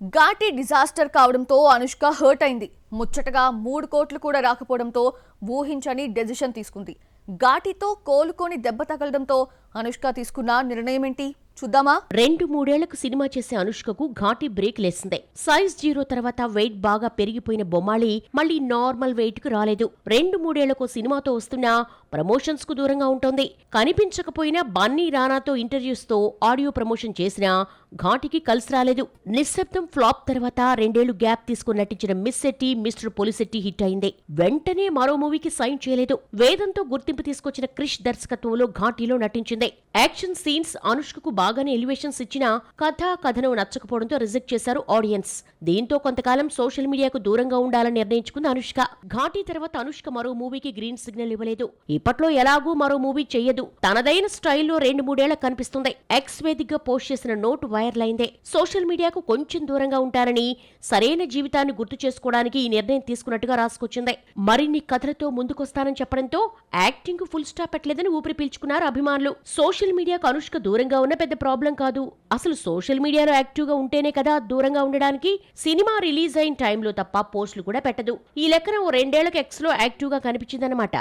Ghaati disaster కావడంతో Anushka hurt అయింది. ముచ్చటగా 3 కోట్లు కూడా రాకపోవడంతో ఊహించని డెసిషన్ తీసుకుంది. ఘాటితో కోలుకొని దెబ్బ తగలడంతో అనుష్క తీసుకున్న నిర్ణయం ఏంటి చూద్దామా? 2-3 సినిమా చేసే అనుష్కకు ఘాటి బ్రేక్ లేసిందే. సైజ్ 0 తర్వాత వెయిట్ బాగా పెరిగిపోయిన బొమ్మాళి మళ్లీ నార్మల్ వెయిట్ కు రాలేదు. 2-3 సినిమాతో వస్తున్నా ప్రమోషన్స్ కు దూరంగా ఉంటోంది. కనిపించకపోయినా బన్నీ రానాతో ఇంటర్వ్యూస్ తో ఆడియో ప్రమోషన్ చేసినా ఘాటికి కలిసి రాలేదు. నిశ్శబ్దం ఫ్లాప్ తర్వాత 2 ఏళ్లు గ్యాప్ తీసుకుని నటించిన miss Shetty, mister Polishetty hit అయింది. వెంటనే మరో మూవీకి సైన్ చేయలేదు. వేదంతో గుర్తింపు తీసుకొచ్చిన క్రిష్ దర్శకత్వంలో ఘాటిలో నటించింది. యాక్షన్ సీన్స్ అనుష్కకు బాగానే ఎలివేషన్స్ ఇచ్చినా కథనం నచ్చకపోవడంతో రిజెక్ట్ చేశారు ఆడియన్స్. దీంతో కొంతకాలం సోషల్ మీడియాకు దూరంగా ఉండాలని నిర్ణయించుకుంది అనుష్క. ఘాటి తర్వాత అనుష్క మరో మూవీకి గ్రీన్ సిగ్నల్ ఇవ్వలేదు. ఇప్పట్లో ఎలాగూ మరో మూవీ చెయ్యదు. తనదైన స్టైల్లో 2-3 కనిపిస్తుంది. ఎక్స్ వేదికగా పోస్ట్ చేసిన నోట్ వైరల్ అయిందే. సోషల్ మీడియాకు కొంచెం దూరంగా ఉంటారని, సరైన జీవితాన్ని గుర్తు చేసుకోవడానికి ఈ నిర్ణయం తీసుకున్నట్టుగా రాసుకొచ్చింది. మరిన్ని కథలతో ముందుకొస్తానని చెప్పడంతో యాక్టింగ్ కు ఫుల్ స్టాప్ పెట్టలేదని ఊపిరి పీల్చుకున్నారు అభిమానులు. సోషల్ మీడియాకు అనుష్క దూరంగా ఉన్న పెద్ద ప్రాబ్లం కాదు. అసలు సోషల్ మీడియాలో యాక్టివ్ గా ఉంటేనే కదా దూరంగా ఉండడానికి. సినిమా రిలీజ్ అయిన టైంలో తప్ప పోస్టులు కూడా పెట్టదు. ఈ లెక్కన 2 ఏళ్లకు ఎక్స్ లో యాక్టివ్ గా కనిపించిందన్నమాట.